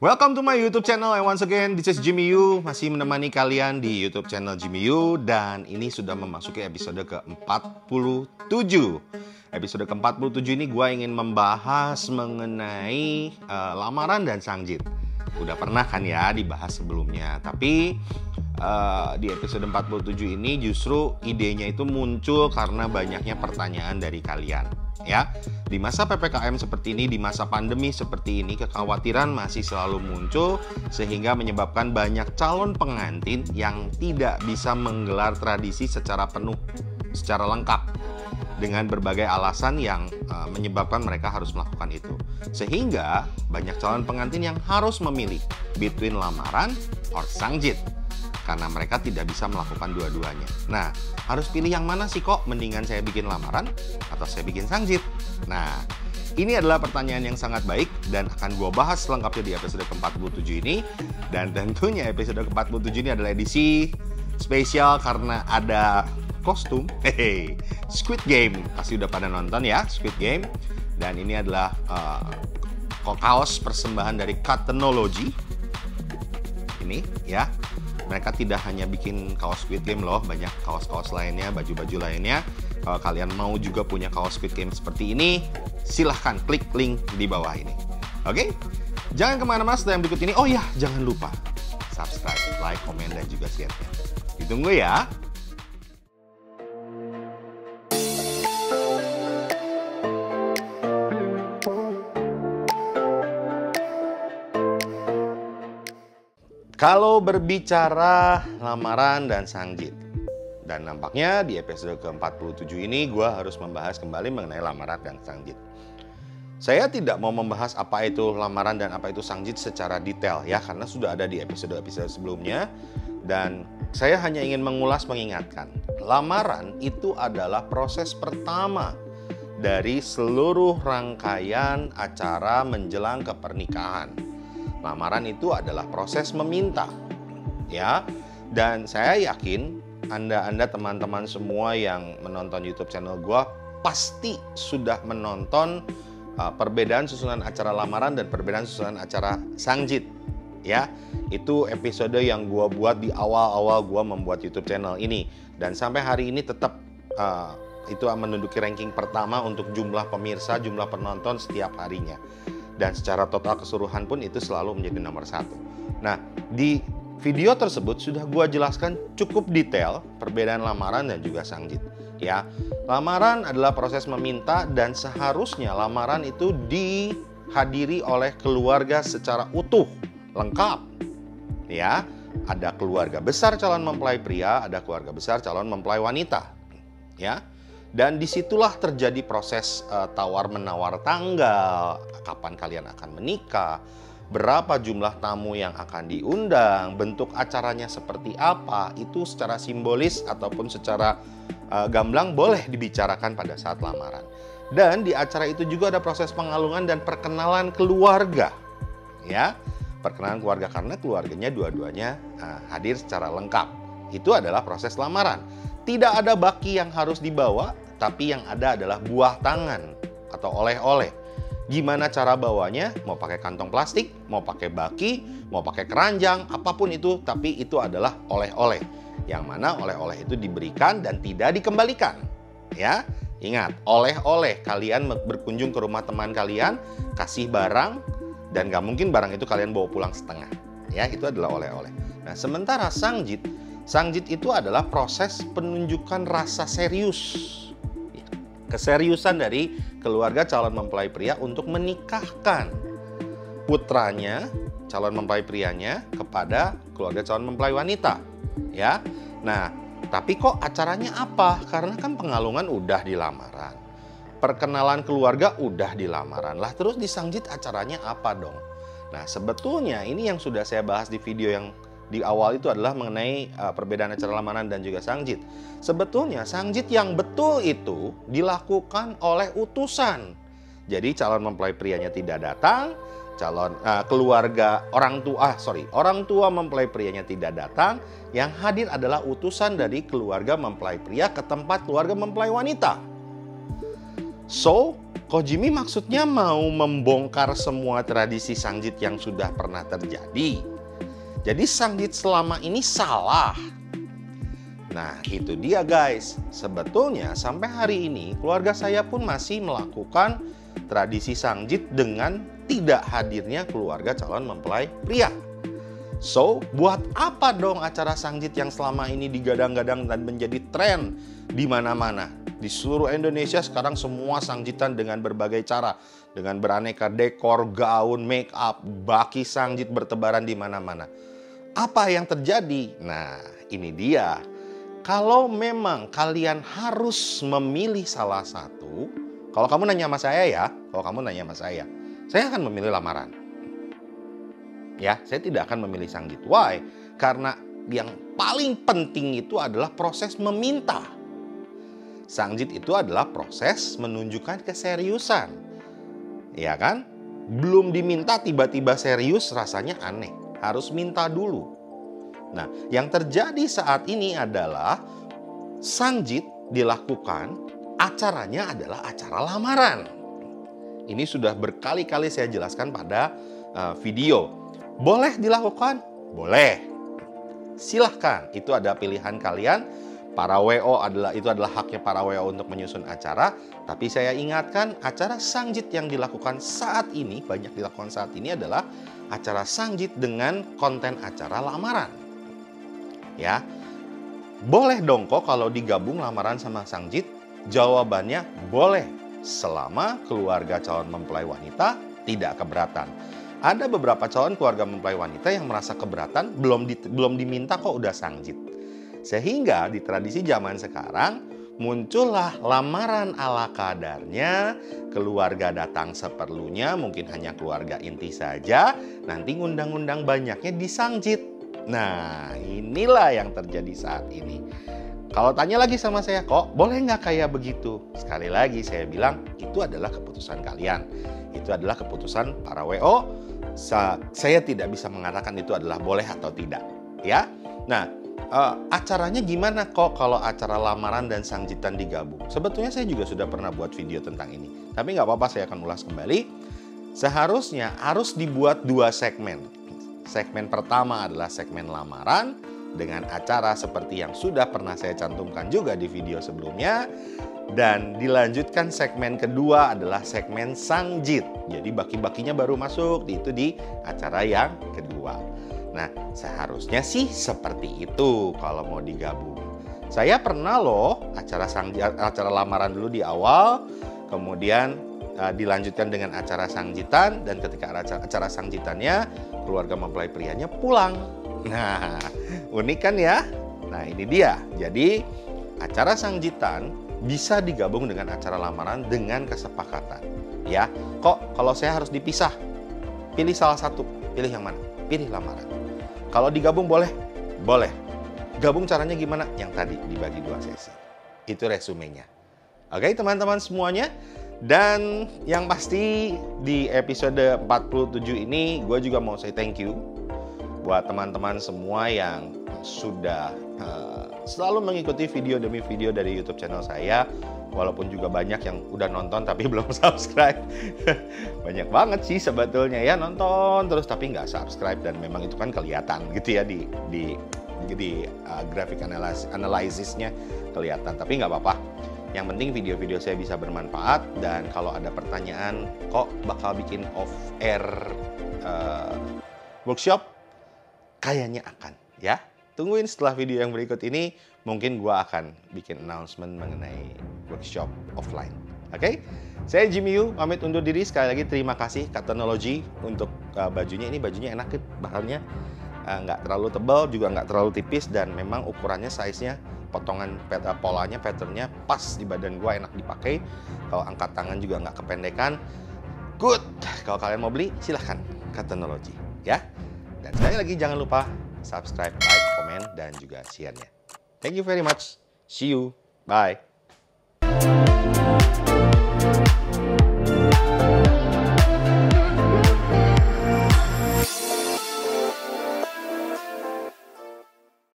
Welcome to my YouTube channel, and once again this is Jimmy Yu, masih menemani kalian di YouTube channel Jimmy Yu. Dan ini sudah memasuki episode ke-47. Episode ke-47 ini gue ingin membahas mengenai lamaran dan sangjit. Udah pernah kan ya dibahas sebelumnya, tapi di episode 47 ini justru idenya itu muncul karena banyaknya pertanyaan dari kalian. Ya, di masa PPKM seperti ini, di masa pandemi seperti ini, kekhawatiran masih selalu muncul sehingga menyebabkan banyak calon pengantin yang tidak bisa menggelar tradisi secara penuh, secara lengkap, dengan berbagai alasan yang menyebabkan mereka harus melakukan itu. Sehingga banyak calon pengantin yang harus memilih between lamaran or sangjit, karena mereka tidak bisa melakukan dua-duanya. Nah, harus pilih yang mana sih kok? Mendingan saya bikin lamaran atau saya bikin sangjit? Nah, ini adalah pertanyaan yang sangat baik dan akan gue bahas selengkapnya di episode ke-47 ini. Dan tentunya episode ke-47 ini adalah edisi spesial karena ada kostum. Squid Game. Pasti udah pada nonton ya, Squid Game. Dan ini adalah kaos persembahan dari Cottonology. Ini ya. Mereka tidak hanya bikin kaos Squid Game loh, banyak kaos-kaos lainnya, baju-baju lainnya. Kalau kalian mau juga punya kaos Squid Game seperti ini, silahkan klik link di bawah ini. Oke? Jangan kemana-mana setelah yang berikut ini. Oh ya, jangan lupa subscribe, like, komen, dan juga share-nya. Ditunggu ya. Kalau berbicara lamaran dan sangjit, dan nampaknya di episode ke-47 ini gue harus membahas kembali mengenai lamaran dan sangjit. Saya tidak mau membahas apa itu lamaran dan apa itu sangjit secara detail ya, karena sudah ada di episode-episode sebelumnya. Dan saya hanya ingin mengingatkan, lamaran itu adalah proses pertama dari seluruh rangkaian acara menjelang kepernikahan. Lamaran itu adalah proses meminta, ya. Dan saya yakin Anda teman-teman semua yang menonton YouTube channel gue pasti sudah menonton perbedaan susunan acara lamaran dan perbedaan susunan acara sangjit, ya. Itu episode yang gue buat di awal-awal gue membuat YouTube channel ini, dan sampai hari ini tetap itu menduduki ranking pertama untuk jumlah pemirsa, jumlah penonton setiap harinya. Dan secara total keseluruhan pun itu selalu menjadi nomor satu. Nah, di video tersebut sudah gue jelaskan cukup detail perbedaan lamaran dan juga sangjit. Ya, lamaran adalah proses meminta dan seharusnya lamaran itu dihadiri oleh keluarga secara utuh, lengkap. Ya, ada keluarga besar calon mempelai pria, ada keluarga besar calon mempelai wanita. Ya. Dan disitulah terjadi proses tawar-menawar tanggal, kapan kalian akan menikah, berapa jumlah tamu yang akan diundang, bentuk acaranya seperti apa, itu secara simbolis ataupun secara gamblang boleh dibicarakan pada saat lamaran. Dan di acara itu juga ada proses pengalungan dan perkenalan keluarga. Ya, perkenalan keluarga karena keluarganya dua-duanya hadir secara lengkap. Itu adalah proses lamaran. Tidak ada baki yang harus dibawa, tapi yang ada adalah buah tangan atau oleh-oleh. Gimana cara bawanya? Mau pakai kantong plastik, mau pakai baki, mau pakai keranjang, apapun itu, tapi itu adalah oleh-oleh. Yang mana oleh-oleh itu diberikan dan tidak dikembalikan. Ya, ingat, oleh-oleh. Kalian berkunjung ke rumah teman kalian, kasih barang, dan gak mungkin barang itu kalian bawa pulang setengah. Ya, itu adalah oleh-oleh. Nah, sementara sangjit itu adalah proses penunjukan rasa serius. Keseriusan dari keluarga calon mempelai pria untuk menikahkan putranya, calon mempelai prianya, kepada keluarga calon mempelai wanita. Ya, nah, tapi kok acaranya apa? Karena kan pengalungan udah di lamaran, perkenalan keluarga udah di lamaran. Lah terus di sangjit acaranya apa dong? Nah, sebetulnya ini yang sudah saya bahas di video yang di awal itu adalah mengenai perbedaan acara lamaran dan juga sangjit. Sebetulnya sangjit yang betul itu dilakukan oleh utusan. Jadi calon mempelai prianya tidak datang, orang tua mempelai prianya tidak datang, yang hadir adalah utusan dari keluarga mempelai pria ke tempat keluarga mempelai wanita. So, Ko Jimmy maksudnya mau membongkar semua tradisi Sangjit yang sudah pernah terjadi. Jadi Sangjit selama ini salah. Nah, itu dia guys. Sebetulnya sampai hari ini keluarga saya pun masih melakukan tradisi Sangjit dengan tidak hadirnya keluarga calon mempelai pria. So, buat apa dong acara Sangjit yang selama ini digadang-gadang dan menjadi tren di mana-mana? Di seluruh Indonesia sekarang semua Sangjitan dengan berbagai cara. Dengan beraneka dekor, gaun, make up, baki Sangjit bertebaran di mana-mana. Apa yang terjadi? Nah, ini dia. Kalau memang kalian harus memilih salah satu, kalau kamu nanya sama saya ya, saya akan memilih lamaran. Ya, saya tidak akan memilih Sangjit. Why? Karena yang paling penting itu adalah proses meminta. Sangjit itu adalah proses menunjukkan keseriusan. Ya kan? Belum diminta tiba-tiba serius rasanya aneh. Harus minta dulu. Nah, yang terjadi saat ini adalah Sangjit dilakukan, acaranya adalah acara lamaran. Ini sudah berkali-kali saya jelaskan pada video. Boleh dilakukan? Boleh. Silahkan, itu ada pilihan kalian. Para WO itu adalah haknya para WO untuk menyusun acara. Tapi saya ingatkan, acara Sangjit yang dilakukan saat ini, banyak dilakukan saat ini adalah acara Sangjit dengan konten acara lamaran. Ya, boleh dong kok kalau digabung lamaran sama Sangjit? Jawabannya boleh, selama keluarga calon mempelai wanita tidak keberatan. Ada beberapa calon keluarga mempelai wanita yang merasa keberatan, belum diminta kok udah Sangjit. Sehingga di tradisi zaman sekarang muncullah lamaran ala kadarnya, keluarga datang seperlunya, mungkin hanya keluarga inti saja, nanti ngundang-undang banyaknya di Sangjit. Nah, inilah yang terjadi saat ini. Kalau tanya lagi sama saya, kok boleh nggak kayak begitu? Sekali lagi saya bilang, itu adalah keputusan kalian. Itu adalah keputusan para WO. Saya tidak bisa mengatakan itu adalah boleh atau tidak. Ya. Nah, acaranya gimana kok kalau acara lamaran dan Sangjitan digabung? Sebetulnya saya juga sudah pernah buat video tentang ini. Tapi nggak apa-apa, saya akan ulas kembali. Seharusnya harus dibuat 2 segmen. Segmen pertama adalah segmen lamaran dengan acara seperti yang sudah pernah saya cantumkan juga di video sebelumnya. Dan dilanjutkan segmen kedua adalah segmen Sangjit. Jadi baki-bakinya baru masuk, itu di acara yang kedua. Nah, seharusnya sih seperti itu kalau mau digabung. Saya pernah loh acara lamaran dulu di awal, kemudian dilanjutkan dengan acara Sangjitan, dan ketika acara Sangjitannya keluarga mempelai prianya pulang. Nah, unik kan ya? Nah, ini dia. Jadi acara Sangjitan bisa digabung dengan acara lamaran dengan kesepakatan. Ya, kok kalau saya harus dipisah? Pilih salah satu. Pilih yang mana? Pilih lamaran. Kalau digabung boleh? Boleh. Gabung caranya gimana? Yang tadi dibagi 2 sesi. Itu resumenya. Oke, teman-teman semuanya. Dan yang pasti di episode 47 ini gue juga mau say thank you buat teman-teman semua yang sudah selalu mengikuti video demi video dari YouTube channel saya. Walaupun juga banyak yang udah nonton tapi belum subscribe. Banyak banget sih sebetulnya ya, nonton terus tapi nggak subscribe, dan memang itu kan kelihatan gitu ya di grafik analisisnya kelihatan. Tapi nggak apa-apa. Yang penting video-video saya bisa bermanfaat, dan kalau ada pertanyaan kok bakal bikin off-air workshop, kayaknya akan ya. Tungguin setelah video yang berikut ini, mungkin gua akan bikin announcement mengenai workshop offline. Oke? Saya Jimmy Yu, pamit undur diri. Sekali lagi terima kasih Technology untuk bajunya. Ini bajunya enak, bahannya nggak terlalu tebal, juga nggak terlalu tipis, dan memang ukurannya, size-nya, potongan polanya, patternnya pas di badan gua, enak dipakai. Kalau angkat tangan juga nggak kependekan. Good. Kalau kalian mau beli, silahkan ke Technology ya. Dan sekali lagi jangan lupa subscribe, like, komen, dan juga share-nya. Thank you very much. See you. Bye.